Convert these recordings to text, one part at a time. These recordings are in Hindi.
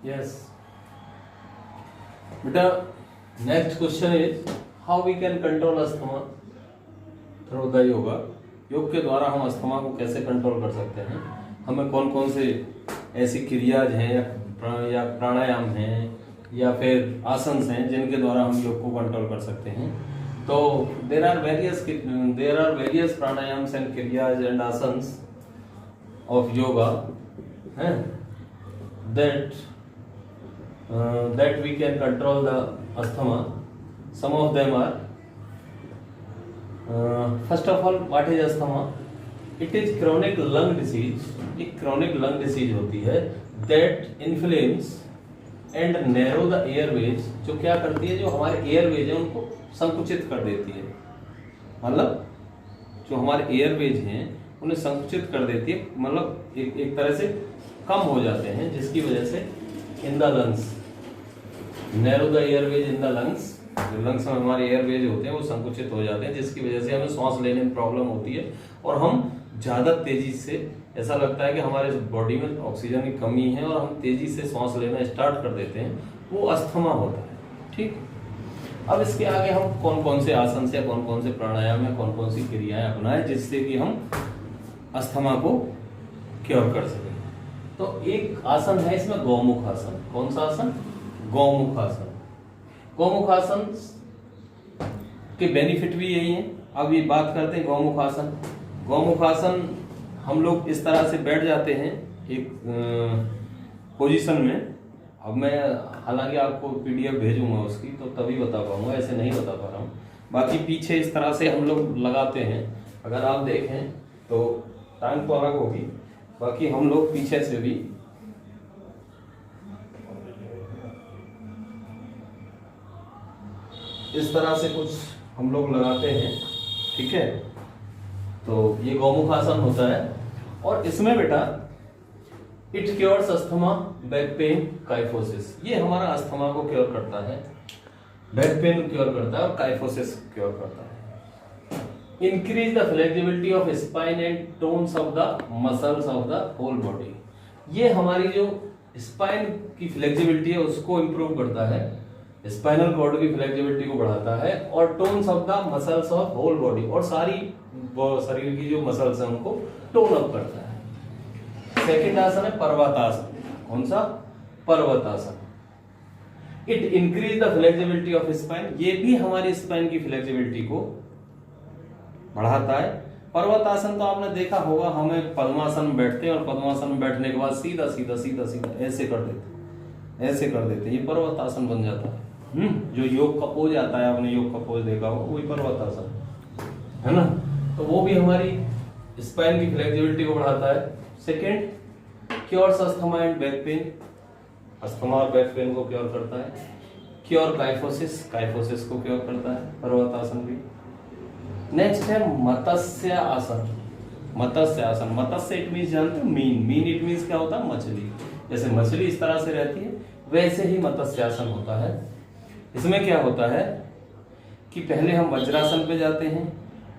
यस बेटा, next question is how we can control asthma through the yoga. योग के द्वारा हम अस्थमा को कैसे कंट्रोल कर सकते हैं, हमें कौन कौन से ऐसी क्रियाज हैं या प्राणायाम हैं या फिर आसन हैं जिनके द्वारा हम योग को कंट्रोल कर सकते हैं। तो there are various pranayamas and kriyas and asanas of yoga हैं that we can control the asthma. Some of them are first of all, what is asthma? It is chronic lung disease. एक chronic lung disease होती है that inflames and narrow the airways, जो क्या करती है, जो हमारे एयरवेज है उनको संकुचित कर देती है। मतलब जो हमारे एयरवेज हैं उन्हें संकुचित कर देती है, मतलब एक तरह से कम हो जाते हैं, जिसकी वजह से in the lungs narrow the Airways in the lungs, जो लंग्स में हमारे एयरवेज होते हैं वो संकुचित हो जाते हैं, जिसकी वजह से हमें सांस लेने में प्रॉब्लम होती है और हम ज़्यादा तेजी से, ऐसा लगता है कि हमारे बॉडी में ऑक्सीजन की कमी है और हम तेजी से सांस लेना स्टार्ट कर देते हैं, वो अस्थमा होता है। ठीक, अब इसके आगे हम कौन कौन से आसन से, कौन कौन से प्राणायाम या कौन कौन सी क्रियाएं अपनाएं जिससे कि हम अस्थमा को क्योर कर सकें। तो एक आसन है इसमें गौमुख आसन। कौन सा आसन? गौमुख आसन। गौमुख आसन के बेनिफिट भी यही है। अब ये बात करते हैं गौमुख आसन। गौमुख आसन हम लोग इस तरह से बैठ जाते हैं एक पोजीशन में। अब मैं हालांकि आपको पीडीएफ भेजूंगा उसकी, तो तभी बता पाऊंगा, ऐसे नहीं बता पा रहा हूँ। बाकी पीछे इस तरह से हम लोग लगाते हैं, अगर आप देखें तो टांग तो अलग होगी, बाकी हम लोग पीछे से भी इस तरह से कुछ हम लोग लगाते हैं। ठीक है, तो ये गौमुख आसन होता है और इसमें बेटा it cures asthma, back pain, kyphosis. ये हमारा अस्थमा को क्योर करता है, बैक पेन क्योर करता है और काइफोसिस क्योर करता है। Increase the flexibility of spine and tones of the muscles of the whole body. ये हमारी जो स्पाइन की फ्लेक्सिबिलिटी है उसको इंप्रूव करता है, स्पाइनल कॉर्ड की फ्लेक्सिबिलिटी को बढ़ाता है और tones of the muscles of whole body, और सारी शरीर की जो मसल्स हैं उनको टोन अप करता है। सेकंड आसन है पर्वतासन। कौन सा? Parvatasana. It increase the flexibility of spine. ये भी हमारी स्पाइन की फ्लेक्सिबिलिटी को बढ़ाता है। पर्वतासन तो आपने देखा होगा, हमें पद्मासन में बैठते हैं और पद्मासन में बैठने के बाद सीधा सीधा सीधा सीधा ऐसे कर देते हैं, ये पर्वतासन बन जाता है। जो योग का पोज आता है, आपने योग का पोज देखा होगा, वही पर्वतासन है ना। तो वो भी हमारी स्पाइन की फ्लेक्सिबिलिटी को बढ़ाता है। Second, cures asthma and back pain. Asthma और बैक पेन को क्योर करता है। क्योर काइफोसिस, काइफोसिस को क्योर करता है पर्वतासन भी। नेक्स्ट है मत्स्य आसन। मत्स्य आसन, मत्स्य इट मीन्स जानते हो मीन इट मीन्स क्या होता है? मछली। जैसे मछली इस तरह से रहती है वैसे ही मत्स्य आसन होता है। इसमें क्या होता है कि पहले हम वज्रासन पे जाते हैं,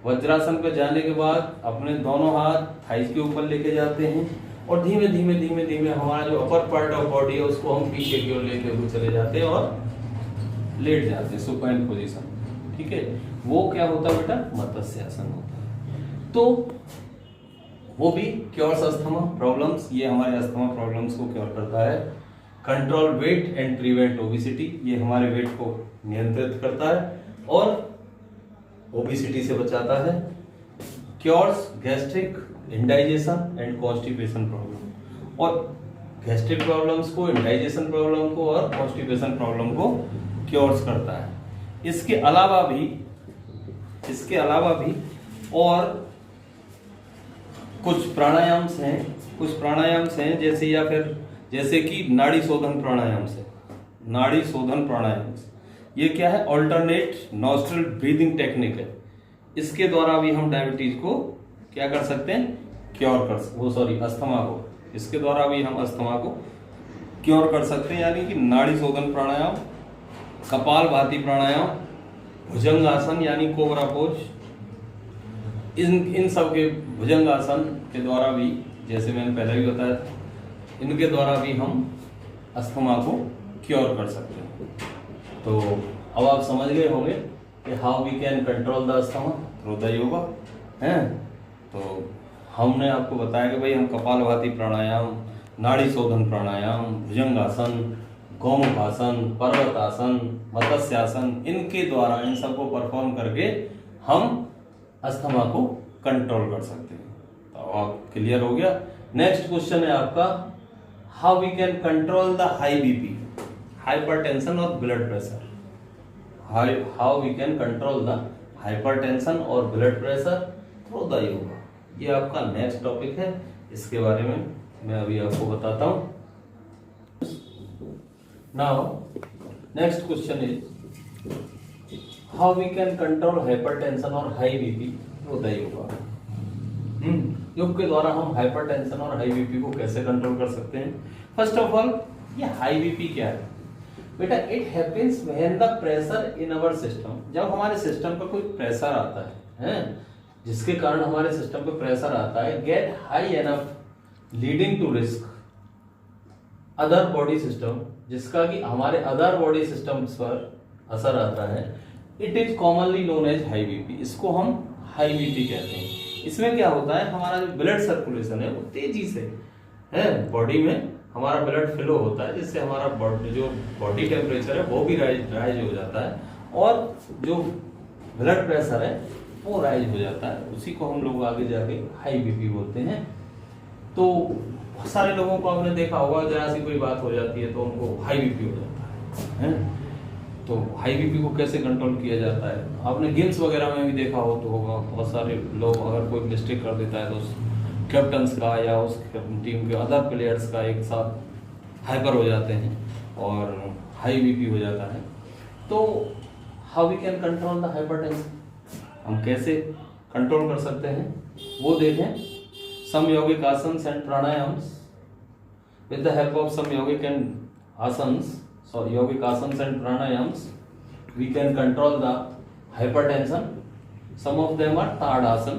वज्रासन पे जाने के बाद अपने दोनों हाथ थाइस के ऊपर लेके जाते हैं और धीमे धीमे धीमे धीमे हमारा जो अपर पार्ट ऑफ बॉडी है उसको हम पीछे की ओर लेते हुए चले जाते हैं और लेट जाते हैं, सुपाइन पोजीशन। ठीक है, वो क्या होता है बेटा? मत्स्य आसन होता है। तो वो भी क्योर्स अस्थमा प्रॉब्लम्स, ये हमारे अस्थमा प्रॉब्लम्स को क्योर करता है। Control weight and prevent obesity, ये हमारे वेट को नियंत्रित करता है और ओबेसिटी से बचाता है। Cures gastric, indigestion and constipation problem, और गैस्ट्रिक प्रॉब्लम्स को, इंडाइजेशन प्रॉब्लम को और कॉन्स्टिपेशन प्रॉब्लम को क्योर्स करता है। इसके अलावा भी और कुछ प्राणायाम्स हैं जैसे कि नाड़ी शोधन प्राणायाम। ये क्या है? ऑल्टरनेट नॉस्ट्रल ब्रीदिंग टेक्निक है। इसके द्वारा भी हम डायबिटीज को क्या कर सकते हैं? अस्थमा को, इसके द्वारा भी हम अस्थमा को क्योर कर सकते हैं। यानी कि नाड़ी शोधन प्राणायाम, कपालभाति प्राणायाम, भुजंगासन यानी कोबरा पोज, इन सब के भुजंगासन के द्वारा भी, जैसे मैंने पहले भी बताया, इनके द्वारा भी हम अस्थमा को क्योर कर सकते हैं। तो अब आप समझ गए होंगे कि how we can control the asthma through the yoga है। तो हमने आपको बताया कि भाई हम कपालभाति प्राणायाम, नाड़ी शोधन प्राणायाम, भुजंगासन, गोमुखासन, पर्वतासन, मत्स्यासन, इनके द्वारा इन सबको परफॉर्म करके हम अस्थमा को कंट्रोल कर सकते हैं। तो आप क्लियर हो गया। नेक्स्ट क्वेश्चन है आपका, how we can control the high BP, hypertension और blood pressure. How we can control the hypertension और blood pressure through the yoga, ये आपका नेक्स्ट टॉपिक है। इसके बारे में मैं अभी आपको बताता हूं। Now next question is how we can control hypertension और high BP through the yoga. योग के द्वारा हम हाइपरटेंशन और हाई बीपी को कैसे कंट्रोल कर सकते हैं। फर्स्ट ऑफ ऑल, ये हाई बीपी क्या है बेटा? It happens when the pressure in our system, जब हमारे सिस्टम पर कोई प्रेशर आता है, जिसके कारण हमारे सिस्टम पे प्रेशर आता है, get high enough leading to risk other body system, जिसका कि हमारे अदर बॉडी सिस्टम्स पर असर आता है, it is commonly known as high BP. इसको हम हाई बीपी कहते हैं। इसमें क्या होता है, हमारा जो ब्लड सर्कुलेशन है वो तेजी से है बॉडी में हमारा ब्लड फ्लो होता है, जिससे हमारा जो बॉडी टेम्परेचर है वो भी राइज हो जाता है, और जो ब्लड प्रेशर है वो राइज हो जाता है। उसी को हम लोग आगे जाके हाई बीपी बोलते हैं। तो बहुत सारे लोगों को आपने देखा होगा, जरा सी कोई बात हो जाती है तो उनको हाई बीपी हो जाता है। तो हाई बीपी को कैसे कंट्रोल किया जाता है? आपने गेम्स वगैरह में भी देखा हो तो होगा, बहुत सारे लोग अगर कोई मिस्टेक कर देता है तो उस कैप्टन्स का या उस टीम के अदर प्लेयर्स का एक साथ हाइपर हो जाते हैं और हाई बीपी हो जाता है। तो how we can control the hypertension, हम कैसे कंट्रोल कर सकते हैं वो देखें। Some yogic asanas and pranayamas with the help of some yogic and asanas, yogic asanas and pranayams, we can control the hypertension. Some of them are ताड़ासन।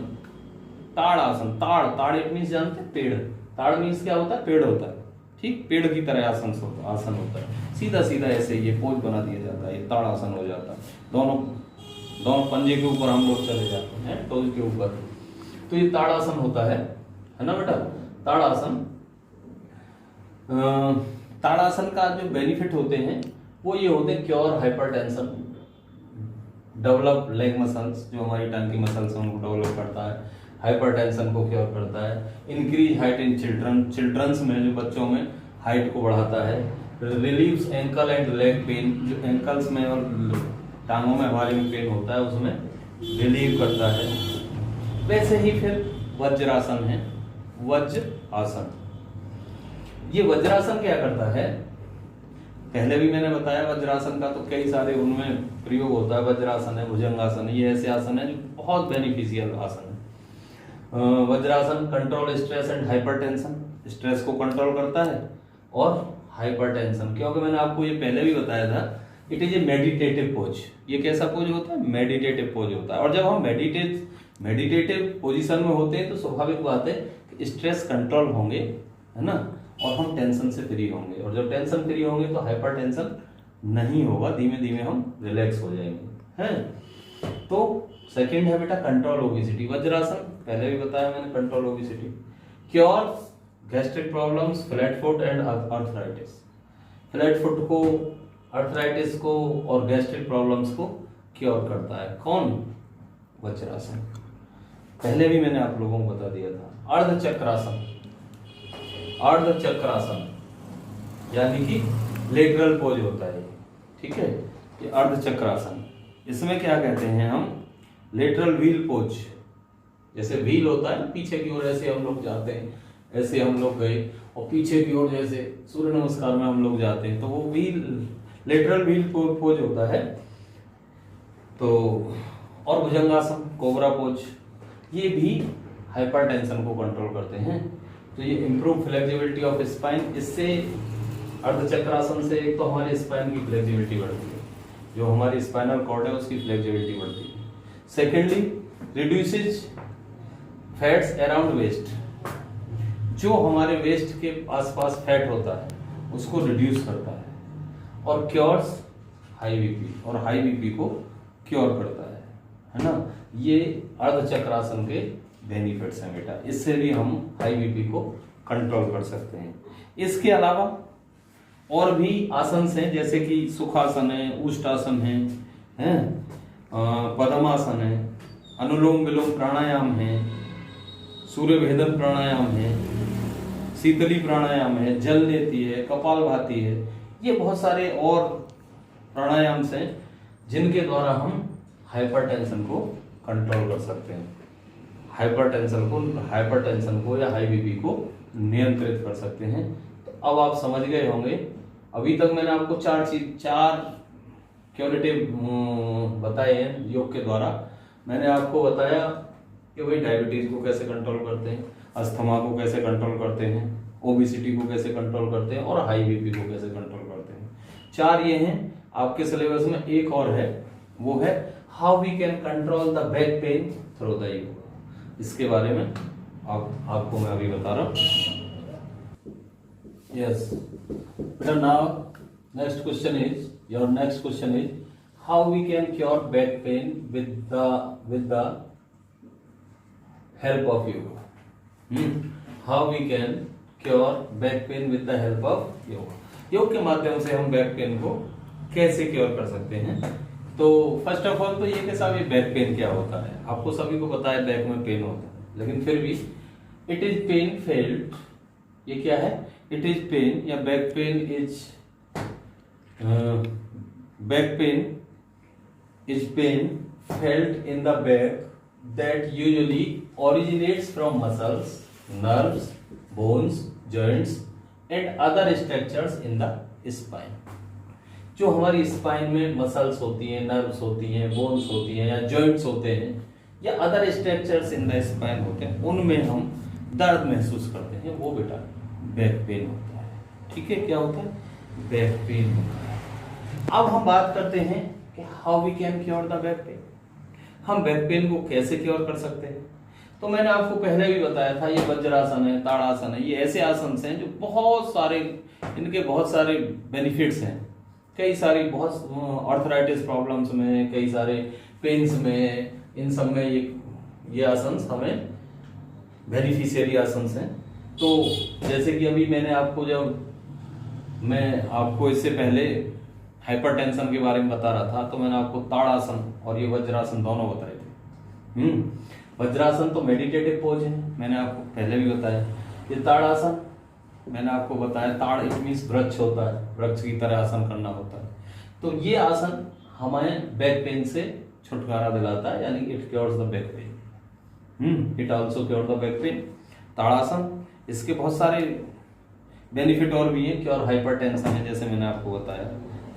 ताड़ासन, ताड़ इट मीन्स जानते हैं पेड़। ताड़ मीन्स क्या होता है? पेड़ होता है, ठीक, पेड़ की तरह आसन होता है। सीधा सीधा ऐसे ये पोज बना दिया जाता है, ये ताड़ासन हो जाता है। दोनों पंजे के ऊपर हम लोग चले जाते हैं, टोज के ऊपर। तो ये ताड़ासन होता है ना बेटा? ताड़ासन। ताड़ासन का जो बेनिफिट होते हैं वो ये होते हैं, cure hypertension, develop leg muscles, जो हमारी टांग की मसल्स हैं उनको डेवलप करता है, हाइपरटेंशन को क्योर करता है, इंक्रीज हाइट इन चिल्ड्रंस में, जो बच्चों में हाइट को बढ़ाता है, relieves ankle and leg pain, जो एंकल्स में और टांगों में हमारे में पेन होता है उसमें रिलीव करता है। वैसे ही फिर वज्रासन है, वज्र आसन। ये वज्रासन क्या करता है? पहले भी मैंने बताया वज्रासन का तो कई सारे उनमें प्रयोग होता है। वज्रासन है, भुजंगासन है, ये ऐसे आसन है जो बहुत बेनिफिशियल आसन है। Vajrasana control stress and hypertension, stress को कंट्रोल करता है और हाइपरटेंशन, क्योंकि मैंने आपको ये पहले भी बताया था, it is a meditative pose. ये कैसा पोज होता है? मेडिटेटिव पोज होता है। और जब हम मेडिटेटिव पोजीशन में होते हैं तो स्वाभाविक बात है कि स्ट्रेस कंट्रोल होंगे, है ना, और हम टेंशन से फ्री होंगे। और जब टेंशन फ्री होंगे तो हाइपर टेंशन नहीं होगा, धीमे धीमे हम रिलैक्स हो जाएंगे, हैं। तो सेकंड है बेटा कंट्रोल ओबेसिटी, वज्रासन, पहले भी बताया मैंने, control obesity. Cure gastric problems, flat foot and arthritis. Flat foot को, आर्थराइटिस को और गैस्ट्रिक प्रॉब्लम्स को क्योर करता है कौन? वज्रासन। पहले भी मैंने आप लोगों को बता दिया था। अर्धचक्रासन, अर्धचक्रासन यानी कि लेटरल पोज होता है, ठीक है, ये अर्धचक्रासन। इसमें क्या कहते हैं हम? Lateral wheel pose. जैसे व्हील होता है ना, पीछे की ओर ऐसे हम लोग जाते हैं, ऐसे हम लोग गए और पीछे की ओर जैसे सूर्य नमस्कार में हम लोग जाते हैं, तो वो व्हील, लेटरल व्हील पोज होता है। तो और भुजंगासन, कोबरा पोज, ये भी हाइपरटेंशन को कंट्रोल करते हैं। तो ये इंप्रूव फ्लेक्सिबिलिटी ऑफ स्पाइन, इससे अर्धचक्रासन से एक तो हमारे स्पाइन की फ्लेक्सिबिलिटी बढ़ती है, जो हमारी स्पाइनल कॉर्ड है उसकी फ्लेक्सिबिलिटी बढ़ती है। Secondly reduces fats around waist, जो हमारे वेस्ट के आसपास फैट होता है उसको रिड्यूस करता है, और क्योर्स हाई बीपी, और हाई बीपी को क्योर करता है ना। ये अर्धचक्रासन के बेनिफिट्स हैं बेटा, इससे भी हम हाई बीपी को कंट्रोल कर सकते हैं। इसके अलावा और भी आसन हैं, जैसे कि सुखासन है, उष्टासन है, पद्मासन है, अनुलोम विलोम प्राणायाम है, सूर्य भेदन प्राणायाम है, शीतली प्राणायाम है, जल लेती है, कपालभाति है। ये बहुत सारे और प्राणायाम हैं जिनके द्वारा हम हाइपरटेंशन को कंट्रोल कर सकते हैं, हाइपरटेंशन को या हाई बीपी को नियंत्रित कर सकते हैं। तो अब आप समझ गए होंगे, अभी तक मैंने आपको चार क्योरेटिव बताए हैं योग के द्वारा। मैंने आपको बताया कि भाई डायबिटीज को कैसे कंट्रोल करते हैं, अस्थमा को कैसे कंट्रोल करते हैं, ओबेसिटी को कैसे कंट्रोल करते हैं, और हाई बीपी को कैसे कंट्रोल करते हैं। 4 ये हैं। आपके सिलेबस में एक और है, वो है how we can control the back pain through the yoga. इसके बारे में आपको मैं अभी बता रहा हूँ। यस बेटा, now next question is how we can cure back pain with the help of yoga. How we can cure back pain with the help of yoga. योग के माध्यम से हम बैक पेन को कैसे क्योर कर सकते हैं। तो फर्स्ट ऑफ ऑल तो ये कि साहब ये बैक पेन क्या होता है, आपको सभी को पता है बैक में पेन होता है, लेकिन फिर भी इट इज पेन फेल्ट। ये क्या है? इट इज पेन या back pain is pain felt in the back that usually originates from muscles, nerves, bones, joints and other structures in the spine। जो हमारी स्पाइन में मसल्स होती हैं, नर्व्स होती हैं, बोन्स होती हैं या जॉइंट्स होते हैं या other structures in the spine होते हैं, उनमें हम दर्द महसूस करते हैं, वो बेटा बैक पेन होता है। ठीक है, क्या होता है? बैक पेन होता है। अब हम बात करते हैं कि how we can cure the back pain. हम बैक पेन को कैसे क्योर कर सकते हैं? तो मैंने आपको पहले भी बताया था, ये वज्रासन है, ताड़ासन है, ये ऐसे आसन हैं जो बहुत सारे, इनके बहुत सारे बेनिफिट्स हैं। कई सारी बहुत आर्थराइटिस प्रॉब्लम्स में, कई सारे पेन्स में, इन सब में ये आसन हमें बेनिफिशियरी आसन हैं। तो जैसे कि अभी मैं आपको इससे पहले हाइपरटेंशन के बारे में बता रहा था, तो मैंने आपको ताड़ासन और ये वज्रासन दोनों बताए थे। वज्रासन तो मेडिटेटिव पोज है, मैंने आपको पहले भी बताया। ये ताड़ासन मैंने आपको बताया, ताड़ इट मींस वृक्ष होता है, वृक्ष की तरह आसन करना होता है। तो ये आसन हमें बैक पेन से छुटकारा दिलाता है, यानी it cures the back pain. It also cure the back pain. Tadasana, इसके बहुत सारे बेनिफिट और भी हैं, क्योर हाइपरटेंशन है, जैसे मैंने आपको बताया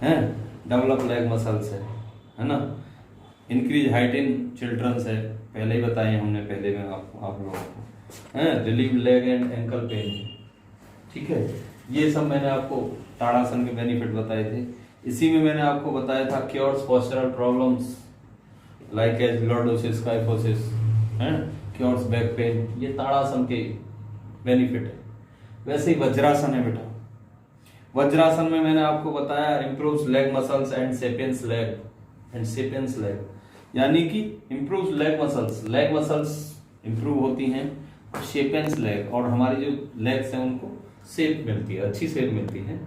है, डेवलप लेग मसल्स है ना, इंक्रीज हाइट इन चिल्ड्रंस है, पहले ही बताए हमने पहले में आप लोगों को, है relieve leg and ankle pain. ठीक है, ये सब मैंने आपको ताड़ासन के बेनिफिट बताए थे। इसी में मैंने आपको बताया था cures postural problems like as lordosis, kyphosis, है क्योर्स बैक पेन, ये ताड़ासन के बेनिफिट है। वैसे ही वज्रासन है बेटा, वज्रासन में मैंने आपको बताया improves leg muscles and sapiens leg, यानी कि इंप्रूव्स लेग मसल्स इंप्रूव होती हैं, शेपेंस लेग, और हमारी जो लेग्स हैं उनको शेप मिलती है, अच्छी शेप मिलती है।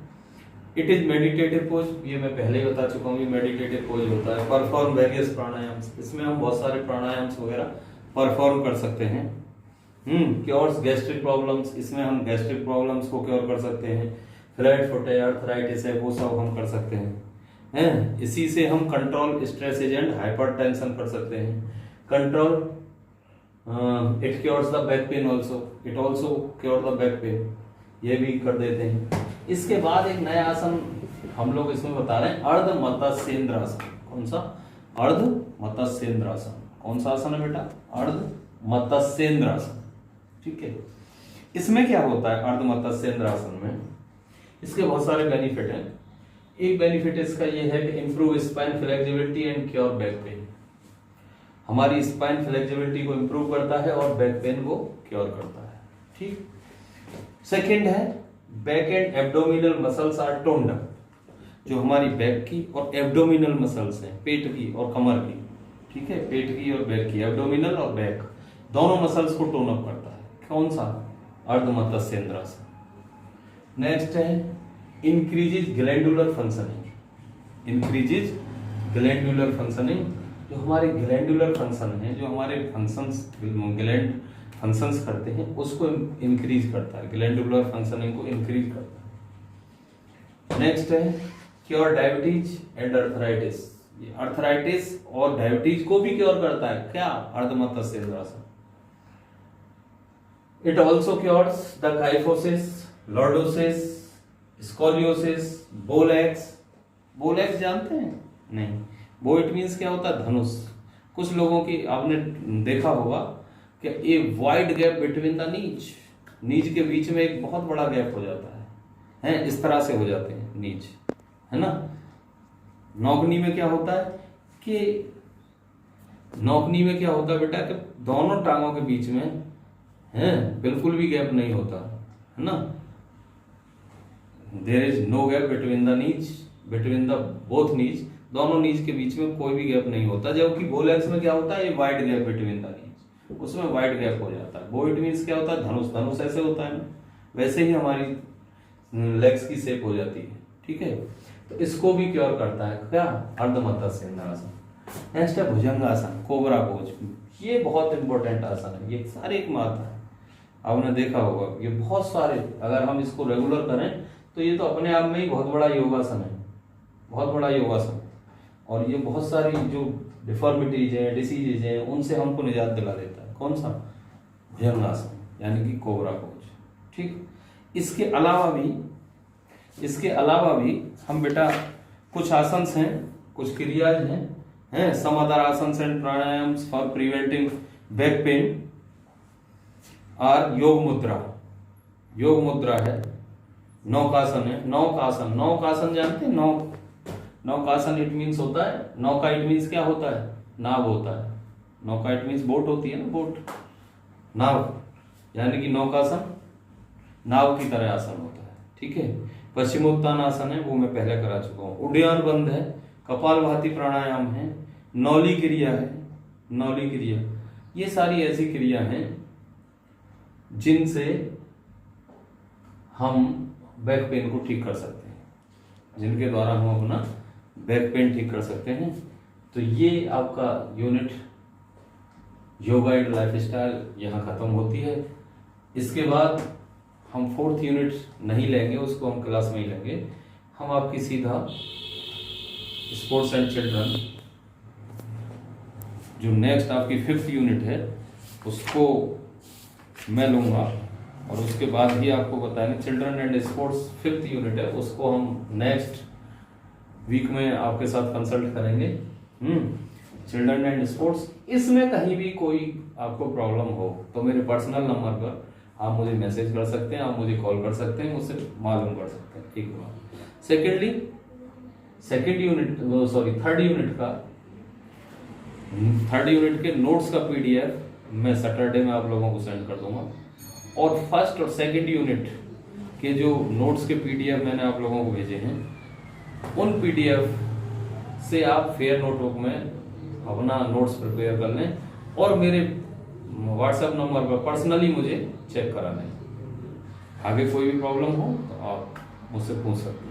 इट इज मेडिटेटिव पोज, ये मैं पहले ही बता चुका हूँ, ये मेडिटेटिव पोज होता है। परफॉर्म वेरियस प्राणायाम्स, इसमें हम बहुत सारे प्राणायाम्स वगैरह परफॉर्म कर सकते हैं। क्योर्स गैस्ट्रिक प्रॉब्लम्स, इसमें हम गैस्ट्रिक प्रॉब्लम्स को क्योर कर सकते हैं। फ्लैट फुट है, आर्थराइटिस है, वो सब हम कर सकते हैं। इसी से हम कंट्रोल स्ट्रेस एंड हाइपरटेंशन कर सकते हैं। Control it cures the back pain also, it also cure the back pain, ये भी कर देते हैं। इसके बाद एक नया आसन हम लोग इसमें बता रहे हैं, अर्ध मतस्येंद्रासन। कौन सा? अर्ध मतस्येंद्रासन। कौन सा आसन है बेटा? अर्ध मतस्येंद्रासन। ठीक है, इसमें क्या होता है अर्ध मतस्येंद्रासन में? इसके बहुत सारे बेनिफिट हैं। एक बेनिफिट इसका ये है कि improve spine flexibility and cure back pen, हमारी स्पाइन फ्लेक्सिबिलिटी को इंप्रूव करता है और बैक पेन को क्योर करता है। ठीक। सेकंड है back and abdominal muscles are toned up. जो हमारी बैक की और एब्डोमिनल मसल्स हैं, पेट की और कमर की, ठीक है, पेट की और बैक की, एब्डोमिनल और बैक दोनों मसल्स को टोन अप करता है। कौन सा? अर्ध मत्स्येंद्रासन। नेक्स्ट है increases glandular functioning. Increases glandular functioning, जो हमारे ग्लैंडुलर फंक्शन है, जो हमारे फंक्शंस ग्लैंड फंक्शंस करते हैं, उसको इंक्रीज करता है, ग्लैंडुलर फंक्शनिंग को इंक्रीज करता है। नेक्स्ट है क्योर डायबिटीज एंड अर्थराइटिस। ये अर्थराइटिस और डायबिटीज को भी क्योर करता है। क्या? Ardha Matsyendrasana. It also cures the kyphosis, lordosis, scoliosis, bowlegs. Bowlegs जानते हैं? नहीं। बो इट मीन्स क्या होता है? धनुष। कुछ लोगों की आपने देखा होगा कि a wide gap between the नीज के बीच में एक बहुत बड़ा गैप हो जाता है, इस तरह से हो जाते हैं नीज, है ना। नौकनी में क्या होता है कि नौकनी में क्या होता है बेटा कि दोनों टांगों के बीच में बिल्कुल भी गैप नहीं होता, है ना। There is no gap between the knees, between the both knees, दोनों नीज के बीच में कोई भी गैप नहीं होता। जबकि बोलैक्स में क्या होता है? ये वाइड गैप बिटवीन द नीज, उसमें वाइड गैप हो जाता है। बो इट मीन्स क्या होता है? धनुष। धनुष ऐसे होता है ना, वैसे ही हमारी लेग्स की शेप हो जाती है, ठीक है। तो इसको भी क्योर करता है। क्या? अर्ध मत्स्येंद्रासन। नेक्स्ट है भुजंगासन, कोबरा पोज। ये बहुत इंपॉर्टेंट आसन है, ये सारे एक में आता है, आपने देखा होगा। ये बहुत सारे, अगर हम इसको रेगुलर करें तो ये तो अपने आप में ही बहुत बड़ा योगासन है, बहुत बड़ा योगासन। और ये बहुत सारी जो डिफॉर्मिटीज हैं, डिसीजेज हैं, उनसे हमको निजात दिला देता है। कौन सा? भुजंगासन, यानी कि कोबरा पोज, ठीक। इसके अलावा भी हम बेटा कुछ आसन हैं, कुछ क्रियाज हैं, सम अदर आसन and प्राणायाम्स for preventing back pain और योग मुद्रा। योग मुद्रा है, नौकासन है। नौकासन जानते हैं? नौकासन इट मीन्स होता है, नौका इट मीन्स क्या होता है? नाव होता है। नौका इट मीन्स बोट होती है ना, बोट, नाव, यानी कि नौकासन नाव की तरह आसन होता है, ठीक है। पश्चिमोत्तान आसन है, वो मैं पहले करा चुका हूँ। उड्डयन बंद है, कपालभाति प्राणायाम है, नौली क्रिया है, नौली क्रिया। ये सारी ऐसी क्रिया हैं जिनसे हम बैक पेन को ठीक कर सकते हैं, जिनके द्वारा हम अपना बैक पेन ठीक कर सकते हैं। तो ये आपका यूनिट योगा एंड लाइफस्टाइल यहाँ खत्म होती है। इसके बाद हम 4th यूनिट नहीं लेंगे, उसको हम क्लास में ही लेंगे। हम आपकी सीधा स्पोर्ट्स एंड चिल्ड्रन, जो नेक्स्ट आपकी 5th यूनिट है, उसको मैं लूँगा और उसके बाद ही आपको बताएंगे। Children and sports 5th unit है, उसको हम नेक्स्ट वीक में आपके साथ कंसल्ट करेंगे। चिल्ड्रन एंड स्पोर्ट्स, इसमें कहीं भी कोई आपको प्रॉब्लम हो तो मेरे पर्सनल नंबर पर आप मुझे मैसेज कर सकते हैं, आप मुझे कॉल कर सकते हैं, मुझसे मालूम कर सकते हैं, ठीक है। सेकेंडली थर्ड यूनिट के नोट्स का PDF मैं सैटरडे में आप लोगों को सेंड कर दूंगा। और फर्स्ट और सेकेंड यूनिट के जो नोट्स के PDF मैंने आप लोगों को भेजे हैं, उन PDF से आप फेयर नोटबुक में अपना नोट्स प्रिपेयर कर लें और मेरे व्हाट्सएप नंबर पर पर्सनली मुझे चेक करा लें। आगे कोई भी प्रॉब्लम हो तो आप मुझसे पूछ सकते हैं।